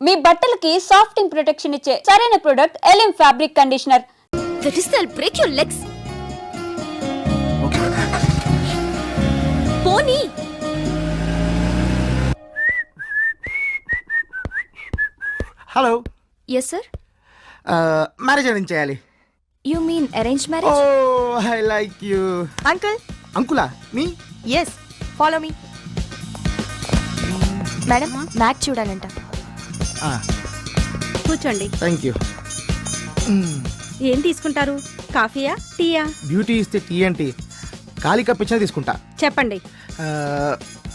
మీ బట్టలకి సాఫ్టింగ్ ప్రొటెక్షన్ ఇచ్చే సరైన ప్రొడక్ట్ ఎలిమ్ fabric conditioner. That is, I'll break your legs. Pony. హలో. Yes, sir. మ్యారేజ్ ఏం చేయాలి? You mean arranged marriage? Oh I like you. Uncle. అంకులా మీ? Yes. Follow me. Madam match చూడాలంట. కూర్చోండి. Thank you. ఏం తీసుకుంటారు? కాఫీయా, టీయా? బ్యూటీ ఇస్తే టీ అంటే ఖాళీ కప్ ఇచ్చినా తీసుకుంటా. చెప్పండి.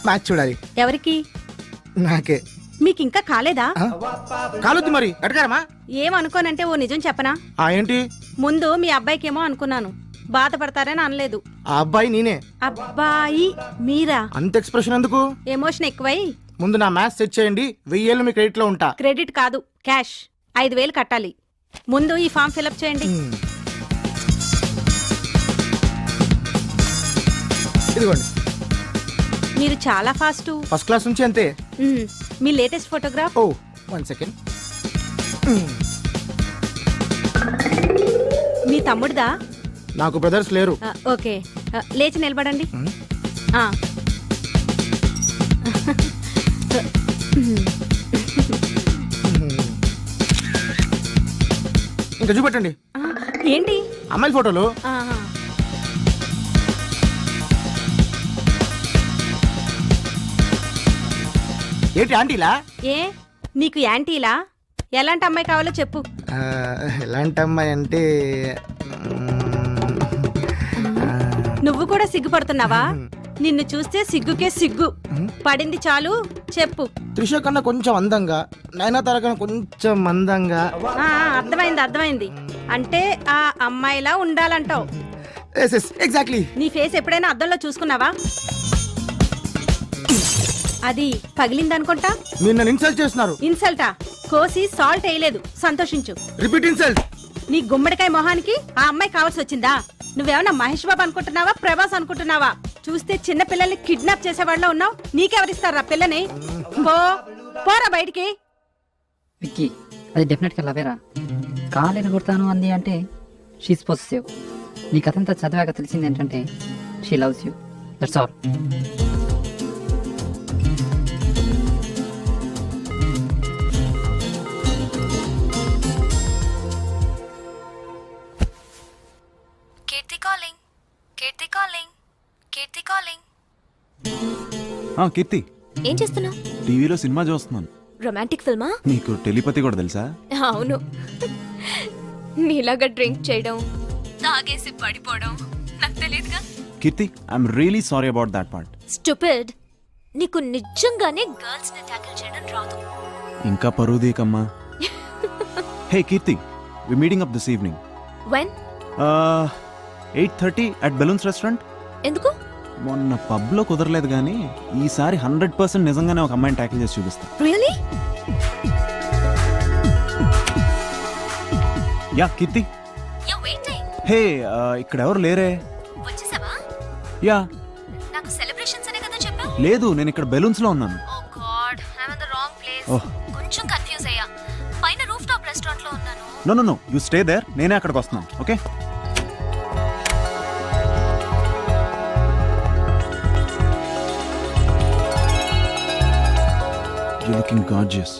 మ్యాచ్ చూడాలి. ఎవరికి? నాకే. మీకు ఇంకా కాలేదా? కాలొద్దు మరి అడగారమ్మా. ఏమనుకోనంటే ఓ నిజం చెప్పనా? ఏంటి? ముందు మీ అబ్బాయికేమో అనుకున్నాను, బాధపడతారని అనలేదు. ఆ అబ్బాయి నేనే. అబ్బాయి మీరా? అంత ఎక్స్ప్రెషన్ ఎందుకు? ఎమోషన్ ఎక్కువై. ముందు నా మ్యాథ్స్ సెట్ చేయండి, 1000 మీ క్రెడిట్ లో ఉంటా. క్రెడిట్ కాదు, క్యాష్. 5000 కట్టాలి. ముందు ఈ ఫామ్ ఫిలప్ చేయండి. ఇదిగోండి. మీరు చాలా ఫాస్ట్. ఫస్ట్ క్లాస్ నుంచి అంతే. మీ లేటెస్ట్ ఫోటోగ్రాఫ్. ఓ 1 సెకండ్. మీ తమ్ముడిదా? నాకు బ్రదర్స్ లేరు. ఓకే, లేచి నిలబడండి. ఇంకా చూపెట్టండి. ఏంటి? అమ్మాయిల ఫోటోలు. ఏంటి ఆంటీలా? ఏ నీకు యాంటీలా? ఎలాంటి అమ్మాయి కావాలో చెప్పు. ఎలాంటి అమ్మాయి అంటే నువ్వు కూడా సిగ్గుపడుతున్నావా? నిన్ను చూస్తే సిగ్గుకే సిగ్గు పడింది. చాలు చెప్పు. త్రిష కన్నా కొంచెం అందంగా, నయనతార కన్నా కొంచెం అందంగా. అర్థమైంది. అంటే ఆ అమ్మాయిలా ఉండాలంటావు. ఎగ్జాక్ట్లీ. నీ ఫేస్ ఎప్పుడైనా అద్దంలో చూసుకున్నావా? అది పగిలిందనుకుంటా. మీరు నన్ను ఇన్సల్ట్ చేస్తున్నారు. ఇన్సల్టా? కోసి సాల్ట్ వేయలేదు, సంతోషించు. Repeat insult. నీ గుమ్మడికాయ మొహానికి ఆ అమ్మాయి కావాల్సి వచ్చిందా? నువ్వేమన్నా మహేష్ బాబు అనుకుంటున్నావా, ప్రభాస్ అనుకుంటున్నావా? చూస్తే చిన్న పిల్లల్ని కిడ్నాప్ చేసేవాళ్ళ ఉన్నావు. నీకెవరిస్తారా పిల్లని? పోరా బయటికి. విక్కీ, అది డెఫినెట్గా లవేరా. కాలేరు కొడతాను అంది అంటే షీస్ పొసెసివ్. నీ కథంతా చదివాక తెలిసింది ఏంటంటే she loves you. That's all. Keerthi, ఏం చేస్తున్నావు? టీవీలో సినిమా చూస్తున్నాను. రొమాంటిక్ ఫిల్మా? నీకు టెలిపతి కూడా తెలుసా? అవును. నీలాగా డ్రింక్ చేయడం, తాగేసి పడిపోవడం నాకు తెలియదుగా. Keerthi, I'm really sorry about that part. Stupid. నీకు నిజంగానే గర్ల్స్ ని టాకిల్ చేయడం రాదు. ఇంకా పరువుదీకమ్మా. Hey Keerthi, we meeting up this evening. When? 8:30 at balloons restaurant. ఎందుకు? మొన్న పబ్ లో కుదరలేదు కానీ ఈసారి 100% నిజంగానే ఒక అమ్మాయిని ట్యాకిల్ చేసి చూపిస్తా. రియలీ? యా కీర్తి. హే, ఇక్కడ ఎవరు లేరే. వచ్చేసావా? యా. నాకు సెలబ్రేషన్స్ అనే కదా చెప్పావు. లేదు, నేను ఇక్కడ బెలూన్స్ లో ఉన్నాను. Oh God, I am in the wrong place. కొంచెం కన్ఫ్యూజ్ అయ్యా. పైన రూఫ్ టాప్ రెస్టారెంట్ లో ఉన్నాను. No you stay there. నేనే అక్కడికి వస్తున్నాను. ఓకే. You're looking gorgeous.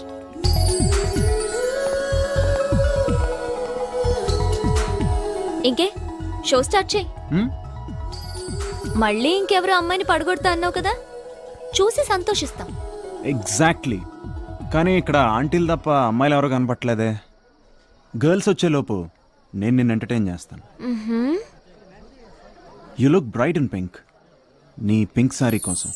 ఇంకే షో స్టార్ట్ చేయి. మళ్ళీ ఇంకెవరో అమ్మాయిని పడగొడతా అన్నావు కదా, చూసి సంతోషిస్తాం. ఎగ్జాక్ట్లీ. కానీ ఇక్కడ ఆంటీలు తప్ప అమ్మాయిలు ఎవరో కనపట్లేదే. గర్ల్స్ వచ్చేలోపు నేను నిన్ను ఎంటర్టైన్ చేస్తాను. You look bright in pink. నీ పింక్ సారీ కోసం.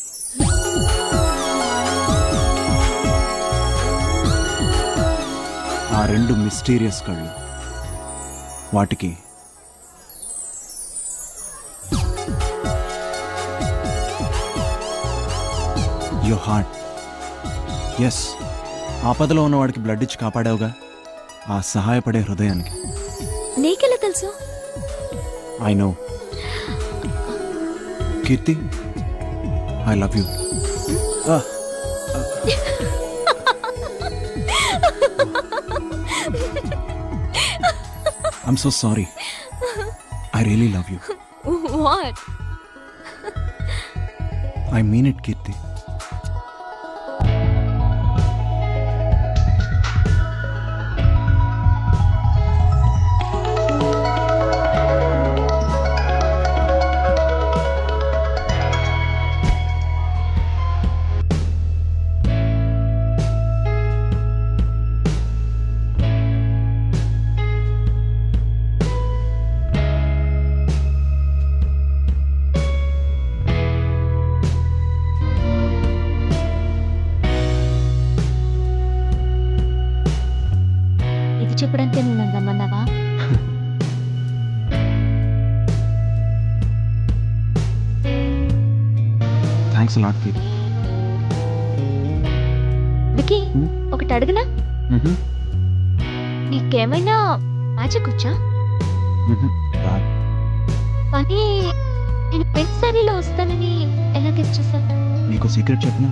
ఆ 2 మిస్టీరియస్ కళ్ళు, వాటికి యువర్ హార్ట్. ఎస్, ఆపదలో ఉన్నవాడికి బ్లడ్ ఇచ్చి కాపాడావుగా, ఆ సహాయపడే హృదయానికి. నీకెలా తెలుసు? I know. Keerthi, I love you. I'm so sorry. I really love you. What? I mean it Keerthi. ఇది చెప్పడానికి నువ్వు నన్ను రమ్మన్నావా? Thanks lot Keerthi. వికీ, ఒకటి అడగనా? నీకేమైనా మ్యాజిక్ వచ్చా? కానీ నేను పెన్ సారీలో వస్తానని ఎలా గెస్ చేశాను? నీకు సీక్రెట్ చెప్పినా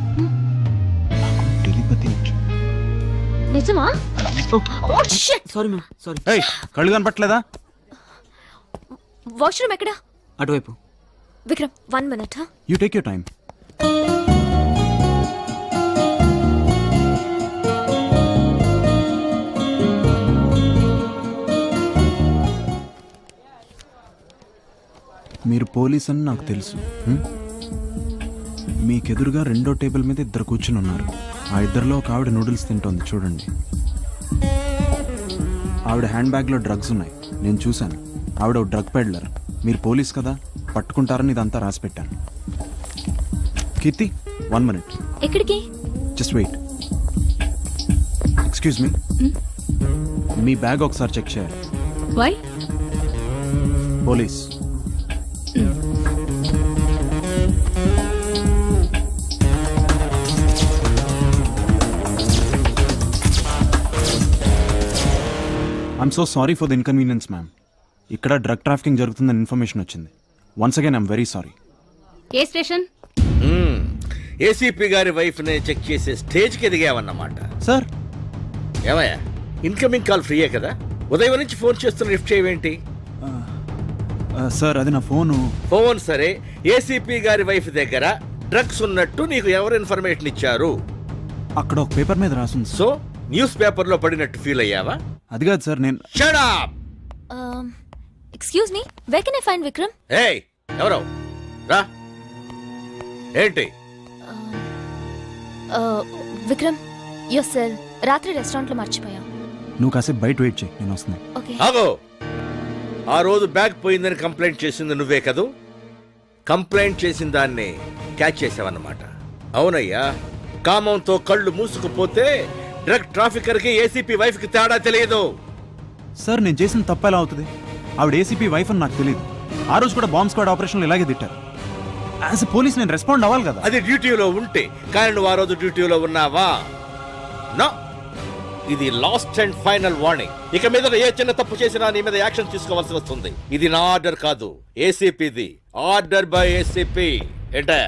నాకు టెలిపతి వచ్చు. నిజమా? Sorry ma'am, sorry. ఏయ్, కళ్ళు కనపట్లేదా? వాష్రూమ్ ఎక్కడా? అటువైపు. Vikram, 1 minute. You take your time. మీరు పోలీస్ అని నాకు తెలుసు. మీకెదురుగా రెండో టేబుల్ మీద ఇద్దరు కూర్చుని ఉన్నారు. ఆ ఇద్దరిలో ఒక ఆవిడ నూడిల్స్ తింటోంది, చూడండి. ఆవిడ హ్యాండ్ బ్యాగ్లో డ్రగ్స్ ఉన్నాయి, నేను చూశాను. ఆవిడ ఒక డ్రగ్ పెడ్లర్. మీరు పోలీస్ కదా, పట్టుకుంటారని ఇదంతా రాసి పెట్టాను. కీర్తి, 1 minute. ఎక్కడికి? Just wait. ఎక్స్క్యూజ్ మీ, మీ బ్యాగ్ ఒకసారి చెక్ చేయాలి. Why? Police. I'm so sorry for the inconvenience ma'am. ఇక్కడ డ్రగ్ ట్రాఫికింగ్ జరుగుతుందని ఇన్ఫర్మేషన్ వచ్చింది. Once again I'm very sorry. ఏ స్టేషన్? ఏసీపీ గారి వైఫ్ నే చెక్ చేసే స్టేజ్ కి ఎదిగావన్నమాట. సార్, ఏమయ్యా, ఇన్కమింగ్ కాల్ ఫ్రీయే కదా? ఉదయం నుంచి ఫోన్ చేస్తున్న లిఫ్ట్ చేయవేంటి? సార్ అది నా ఫోను. ఫోన్ సరే, ఏసీపీ గారి వైఫ్ దగ్గర డ్రగ్స్ ఉన్నట్టు నీకు ఎవరు ఇన్ఫర్మేషన్ ఇచ్చారు? అక్కడ ఒక పేపర్ మీద రాసింది. సో న్యూస్ పేపర్ లో పడినట్టు ఫీల్ అయ్యావా? అది కాదు సార్, నేను shut up. Excuse me, where can I find Vikram? ఏయ్, ఎవరో రా. ఏంటి? విక్రమ్, యువర్ సెల్ రాత్రి రెస్టారెంట్ లో మర్చిపోయాం. నువ్వు కాసేపు బయట వెయిట్ చేయి, నేను వస్తున్నాను. ఓకే. ఆగో, ఆ రోజు బ్యాగ్ పోయిందని కంప్లైంట్ చేసింది నువ్వే కదూ? కంప్లైంట్ చేసిన దాన్ని క్యాచ్ చేసావన్నమాట. అవునయ్యా, కామంతో కళ్ళు మూసుకుపోతే డ్రగ్ ట్రాఫికర్ కి ఏసీపీ వైఫ్ కి తేడా తెలియదు. సార్, నేను చేసిన తప్పు ఎలా అవుతుంది? ఆవిడ ఏసీపీ వైఫ్ అని నాకు తెలియదు. ఆ రోజు కూడా బాంబ్ స్క్వాడ్ ఆపరేషన్లో ఇలాగే తిట్టారు. యాజ్ ఎ పోలీస్ నేను రెస్పాండ్ అవ్వాలి కదా. అది డ్యూటీలో ఉంటే, కానీ నువ్వు ఆ రోజు డ్యూటీలో ఉన్నావా? నో, ఇది లాస్ట్ అండ్ ఫైనల్ వార్నింగ్. ఇక మీద ఏ చిన్న తప్పు చేసినా నీ మీద యాక్షన్ తీసుకోవాల్సి వస్తుంది. ఇది నా ఆర్డర్ కాదు, ఏసీపీది. Order by ACP. ఏంటా?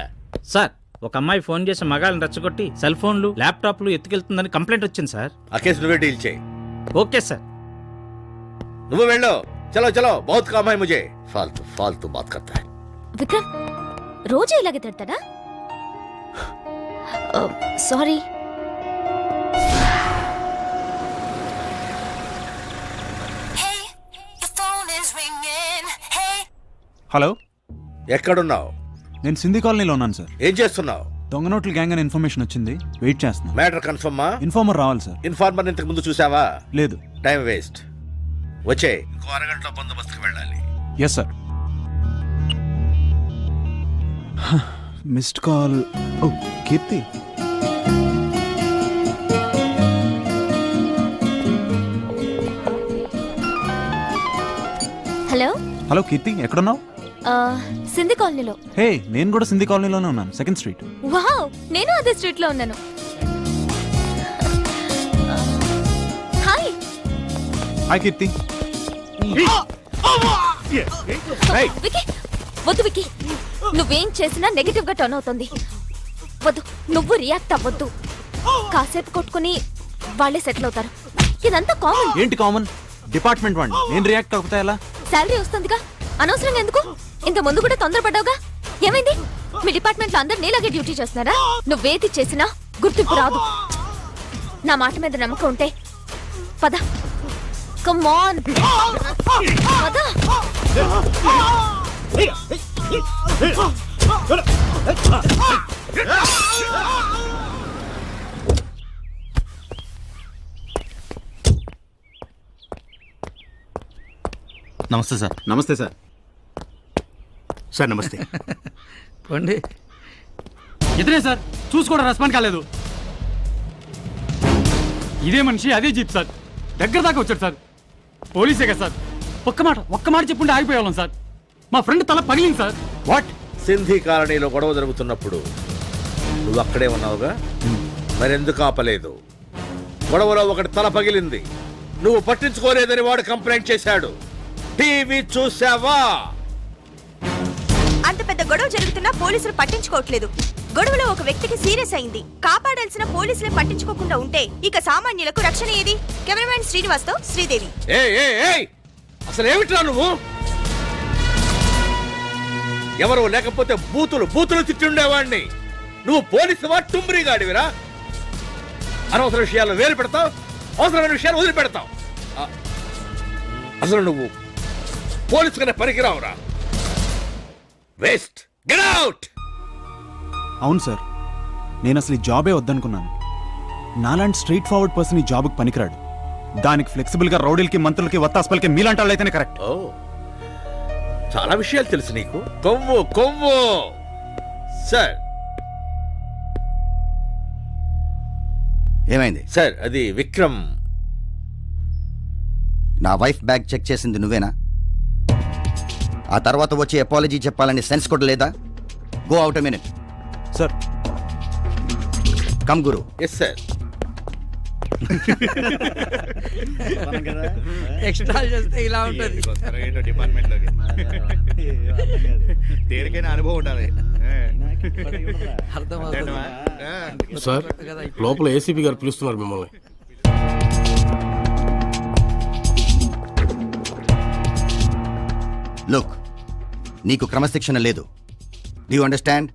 సార్, ఒక అమ్మాయి ఫోన్ చేసి మగాళ్ళని రెచ్చగొట్టి సెల్ ఫోన్లు, ల్యాప్టాప్లు ఎత్తుకెళ్తుందని కంప్లైంట్ వచ్చింది సార్. ఆ కేసు నువ్వే డీల్ చేయి. Okay sir. నువ్వు వెళ్ళు. చలో చలో, బహుత్ కామ్ హై ముझे. ఫాల్తూ ఫాల్తూ బాత్ కర్తా హై. విక్రమ్ రోజు ఇలాగే తిడతాడా? సారీ. హలో, ఎక్కడున్నావు? నేను సింధీ కాలనీలో ఉన్నాను సార్. ఏం చేస్తున్నావు? దొంగ నోట్ల గ్యాంగ్ అని ఇన్ఫర్మేషన్ వచ్చింది, వెయిట్ చేస్తున్నాను. మ్యాటర్ కన్ఫర్మా? ఇన్ఫార్మర్ రావాలి సార్. ఇన్ఫార్మర్ ఇంతకు ముందు చూసావా? లేదు. Time waste. వచ్చే, ఇంకో అరగంటలో బందోబస్తుకు వెళ్ళాలి. Yes sir. Missed call. ఓ కీర్తి. హలో. హలో కీర్తి, ఎక్కడున్నావు? సింధి కాలనీలో. హే, నేను కూడా సింధీ కాలనీలోనే ఉన్నాను, 2nd స్ట్రీట్. వావ్, నేను అదే స్ట్రీట్ లో ఉన్నాను. హాయ్. హాయ్ కీర్తి. వికీ, వద్దు వికీ, నువ్వేం చేసినా నెగటివ్ గా టర్న్ అవుతుంది. వద్దు, నువ్వు రియాక్ట్ అవ్వద్దు. కాసేపు కొట్టుకుని వాళ్ళే సెటిల్ అవుతారు. ఇదంతా కామన్. ఏంటి కామన్? డిపార్ట్మెంట్ వాడిని నేను రియాక్ట్ అవుతా ఎలా? శాలరీ వస్తుందిగా, అనవసరంగా ఎందుకు? ఇంత ముందు కూడా తొందరపడ్డావుగా, ఏమైంది? మీ డిపార్ట్మెంట్ లో అందరు నీలాగే డ్యూటీ చేస్తున్నారా? నువ్వేది చేసినా గుర్తింపు రాదు. నా మాట మీద నమ్మకం ఉంటే పద, కమ్ ఆన్ పద. నమస్తే సార్. నమస్తే సార్. సార్ నమస్తే. పండి ఇతనే సార్, చూసుకోవడం రెస్పాండ్ కాలేదు. ఇదే మనిషి అదే జీప్ సార్, దగ్గర దాకా వచ్చాడు సార్. పోలీసే కదా సార్, ఒక్క మాట చెప్పుంటే ఆగిపోయేవాళ్ళం సార్. మా ఫ్రెండ్ తల పగిలింది సార్. వాట్? సింధీ కాలనీలో గొడవ జరుగుతున్నప్పుడు నువ్వు అక్కడే ఉన్నావుగా, మరెందుకు ఆపలేదు? గొడవలో ఒకటి తల పగిలింది, నువ్వు పట్టించుకోలేదని వాడు కంప్లైంట్ చేశాడు. టీవీ చూసావా? అంత పెద్ద గొడవ జరుగుతున్నా పోలీసులు పట్టించుకోవట్లేదు. గొడవలో ఒక వ్యక్తికి సీరియస్ అయింది. కాపాడాల్సిన పోలీసులే పట్టించుకోకుండా ఉంటే ఇక సామాన్యులకు రక్షణ ఏది? కెమెరామెన్ శ్రీనివాస్ తో శ్రీదేవి. అసలు ఏమిట్రా నువ్వు? ఎవరు లేకపోతే బూతులు తిట్టుండేవాడిని. నువ్వు పోలీసువా టుంబ్రిగాడివిరా? అనవసర విషయాలు వేలు పెడతావు, అవసరమైన విషయాలు వదిలిపెడతావు. అసలు నువ్వు పోలీసుగానే పనికిరావురా. వేస్ట్. Get out. అవును సార్, నేను అసలు ఈ జాబే వద్దనుకున్నాను. నాలాంటి స్ట్రైట్ ఫార్వర్డ్ పర్సన్ ఈ జాబ్కి పనికిరాడు. దానికి ఫ్లెక్సిబుల్గా రౌడీలకి, మంత్రులకి, వత్తాస్పలకి మీలాంటి వాళ్ళు అయితేనే కరెక్ట్. ఓ, చాలా విషయాలు తెలుసు నీకు. కొవ్వు. సార్ ఏమైంది సార్? అది విక్రమ్. నా వైఫ్ బ్యాగ్ చెక్ చేసింది నువ్వేనా? ఆ తర్వాత వచ్చి అపాలజీ చెప్పాలని సెన్స్ కూడా లేదా? Go out a minute. Sir come గురు. Yes sir. ఎక్స్ట్రా చేస్తే ఇలా ఉంటుంది. దేనికైనా అనుభవం ఉండాలి. సార్ లోపల ఏసీపీ గారు పిలుస్తున్నారు మిమ్మల్ని. లుక్, నీకు క్రమశిక్షణ లేదు. Do you understand?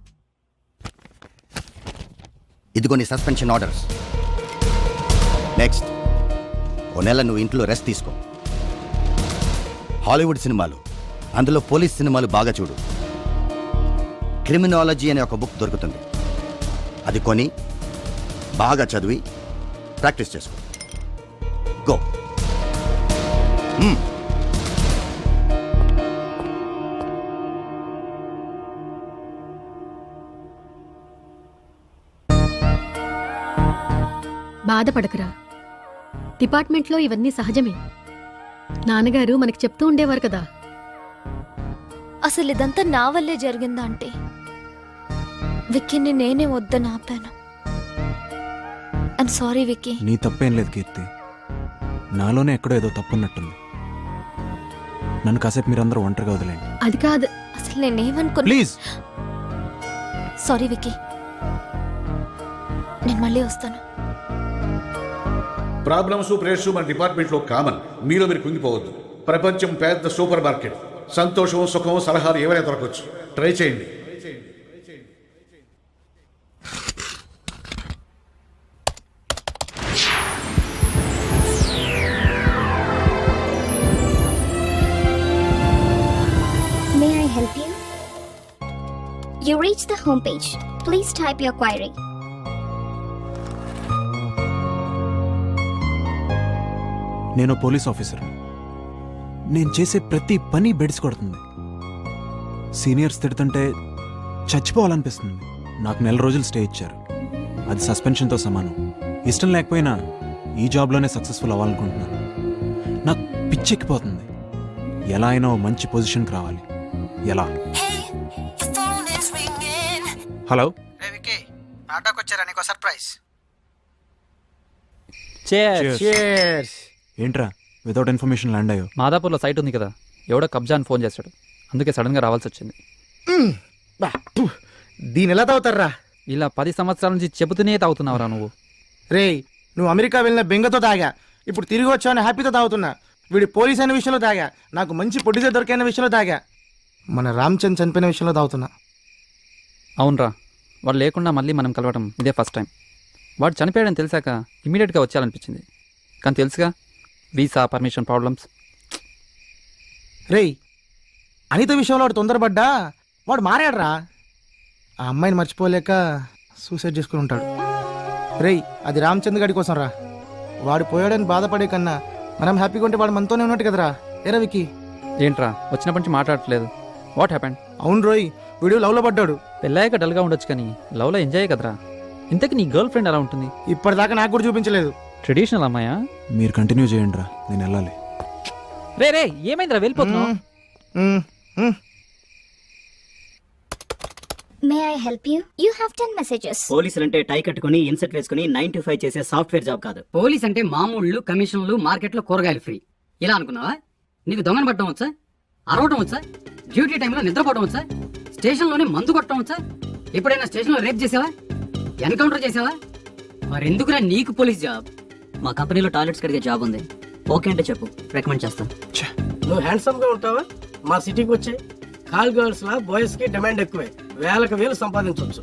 ఇదిగో నీ సస్పెన్షన్ ఆర్డర్స్. నెక్స్ట్, ఓ నెల నువ్వు ఇంట్లో రెస్ట్ తీసుకో. హాలీవుడ్ సినిమాలు, అందులో పోలీస్ సినిమాలు బాగా చూడు. క్రిమినాలజీ అనే ఒక బుక్ దొరుకుతుంది, అది కొని బాగా చదివి ప్రాక్టీస్ చేసుకో. గో. బాధపడకురా, డిపార్ట్మెంట్లో ఇవన్నీ సహజమే. నాన్నగారు మనకి చెప్తూ ఉండేవారు కదా. అసలు ఇదంతా నా వల్లే జరిగిందా అంటే విక్కీని నేనే వద్దని ఆపాను. I'm sorry Vicky. నీ తప్పేం లేదు కీర్తి, నాలోనే ఎక్కడో ఏదో తప్పున్నట్టుంది. నన్ను కాసేపు మీరందరూ ఒంటరిగా వదిలేండి. అది కాదు, అసలు నేనేమనుకున్నా. ప్లీజ్. సారీ విక్కీ, నేను మళ్ళీ వస్తాను. ప్రాబ్లమ్స్, ప్రెషర్స్ మన డిపార్ట్మెంట్లో కామన్. మీలో మీరు కుంగిపోవద్దు. ప్రపంచం పెద్ద సూపర్ మార్కెట్. సంతోషం, సుఖం, సలహాలు ఏవైనా దొరకవచ్చు. ట్రై చేయండి. May I help you? You reach the home page. Please type your query. నేను పోలీస్ ఆఫీసర్. నేను చేసే ప్రతి పని బెడిసి కొడుతుంది. సీనియర్స్ తిడుతుంటే చచ్చిపోవాలనిపిస్తుంది. నాకు 1 నెల రోజులు స్టే ఇచ్చారు, అది సస్పెన్షన్తో సమానం. ఇష్టం లేకపోయినా ఈ జాబ్లోనే సక్సెస్ఫుల్ అవ్వాలనుకుంటున్నాను. నాకు పిచ్చెక్కిపోతుంది. ఎలా అయినా ఓ మంచి పొజిషన్కి రావాలి. ఎలా? హలో వచ్చారా? నీకు సర్ప్రైజ్. ఏంట్రా వితౌట్ ఇన్ఫర్మేషన్ ల్యాండ్ అయ్యో? మాదాపూర్లో సైట్ ఉంది కదా, ఎవడో కబ్జా అని ఫోన్ చేశాడు, అందుకే సడన్గా రావాల్సి వచ్చింది. దీని ఎలా తాగుతారా? ఇలా 10 సంవత్సరాల నుంచి చెబుతూనే తాగుతున్నావురా నువ్వు. రేయ్, నువ్వు అమెరికా వెళ్ళిన బెంగతో తాగా, ఇప్పుడు తిరిగి వచ్చావని హ్యాపీతో తాగుతున్నా. వీడి పోలీస్ అయిన విషయంలో తాగా, నాకు మంచి పొడిజే దొరికైన విషయంలో తాగా, మన రామ్చంద్ చనిపోయిన విషయంలో తాగుతున్నా. అవునరా, వాడు లేకుండా మళ్ళీ మనం కలవడం ఇదే ఫస్ట్ టైం. వాడు చనిపోయాడని తెలిసాక ఇమీడియట్గా వచ్చేయాలనిపించింది, కానీ తెలుసుగా వీసా పర్మిషన్ ప్రాబ్లమ్స్. రేయ్, అనిత విషయంలో వాడు తొందరపడ్డా వాడు మారాడురా. ఆ అమ్మాయిని మర్చిపోలేక సూసైడ్ చేసుకుని ఉంటాడు. రేయ్, అది రామచంద్ గారి కోసం రా. వాడు పోయాడని బాధపడే కన్నా మనం హ్యాపీగా ఉంటే వాడు మనతోనే ఉన్నట్టు కదరా. ఏ రవికి ఏంట్రా వచ్చినప్పటి నుంచి మాట్లాడట్లేదు? What happened? అవును రోయ్, వీడు లవ్లో పడ్డాడు. పెళ్ళాక డల్గా ఉండొచ్చు కానీ లవ్లో ఎంజాయ్ కదరా. ఇంతకీ నీ గర్ల్ ఫ్రెండ్ ఎలా ఉంటుంది? ఇప్పటిదాకా నాకు కూడా చూపించలేదు. ట్రెడిషనల్ అమ్మాయా? మీరు కంటిన్యూ చేయండి రా, నేను వెళ్ళాలి. రే రే, ఏమైందిరా వెళ్ళిపోతున్నావు? May I help you? You have 10 messages. పోలీసులు అంటే టై కట్టుకుని ఇన్సెట్ వేసుకుని 9 to 5 చేసే సాఫ్ట్వేర్ జాబ్ కాదు. పోలీస్ అంటే మామూళ్ళు, కమిషన్లు, మార్కెట్లో కూరగాయలు ఫ్రీ ఇలా అనుకున్నావా? నీకు దొంగను పట్టడం వచ్చా? అరవటం వచ్చా? డ్యూటీ టైంలో నిద్రపోవడం వచ్చా? స్టేషన్లోనే మందు కొట్టడం వచ్చా? ఎప్పుడైనా స్టేషన్లో రేప్ చేసావా? ఎన్కౌంటర్ చేసావా? మరెందుకురా నీకు పోలీస్ జాబ్? మా కంపెనీలో టాయిలెట్స్ కడిగే జాబ్ ఉంది. ఓకే అంటే చెప్పు, రికమెండ్ చేస్తాను. నువ్వు హ్యాండ్సమ్ గా ఉంటావా? మా సిటీకి వచ్చే కాల్ గర్ల్స్ లా బాయ్స్ కి డిమాండ్ ఎక్కువే, వేలకు వేలు సంపాదించవచ్చు.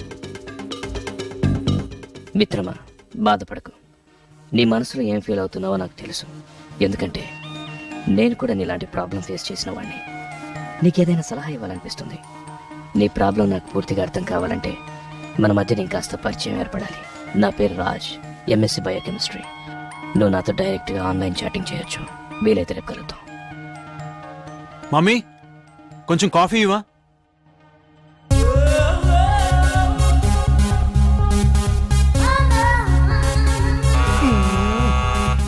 మిత్రమా, బాధపడకు. నీ మనసులో ఏం ఫీల్ అవుతున్నావో నాకు తెలుసు. ఎందుకంటే నేను కూడా నీలాంటి ప్రాబ్లం ఫేస్ చేసిన వాడిని. నీకేదైనా సలహా ఇవ్వాలనిపిస్తుంది. నీ ప్రాబ్లం నాకు పూర్తిగా అర్థం కావాలంటే మన మధ్య నీకు కాస్త పరిచయం ఏర్పడాలి. నా పేరు రాజ్, ఎంఎస్సి బయోకెమిస్ట్రీ. నువ్వు నాతో డైరెక్ట్గా ఆన్లైన్ చాటింగ్ చేయొచ్చు. వీలైతే రేపు కలుద్దాం. మమ్మీ, కొంచెం కాఫీ ఇవ్వా?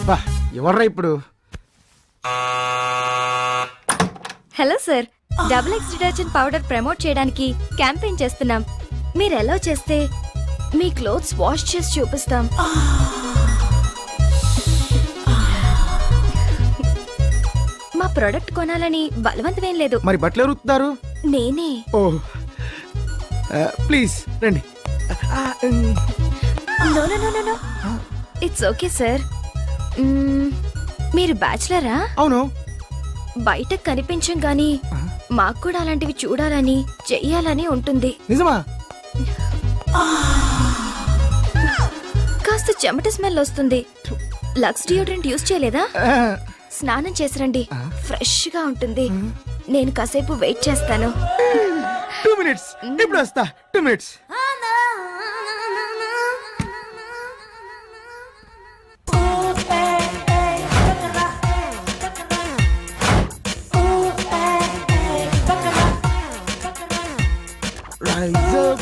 బా, ఎవర్రా ఇప్పుడు? Hello sir, XX detergent powder promote చేయడానికి క్యాంపెయిన్ చేస్తున్నాం. మీరు ఎలా చేస్తే మీ క్లోత్స్ వాష్ చేసి చూపిస్తాం. మా ప్రొడక్ట్ కొనాలని బలవంతమేం లేదు. మరి బట్టలు ఎవరుతున్నారు? నేనే. ఓ, ప్లీజ్ రండి. No no no no, it's okay sir. మీరు బ్యాచులరా? అవును. బయట కనిపించం గాని మాకు కూడా అలాంటివి చూడాలని చెయ్యాలని ఉంటుంది. నిజమా? కాస్త చెమట స్మెల్ వస్తుంది. లక్స్ డియోడ్రెంట్ యూజ్ చేయలేదా? స్నానం చేసిరండి, ఫ్రెష్ గా ఉంటుంది. నేను కాసేపు వెయిట్ చేస్తాను. 2 minutes, ఇప్పుడు వస్తా. 2 minutes. Rise up.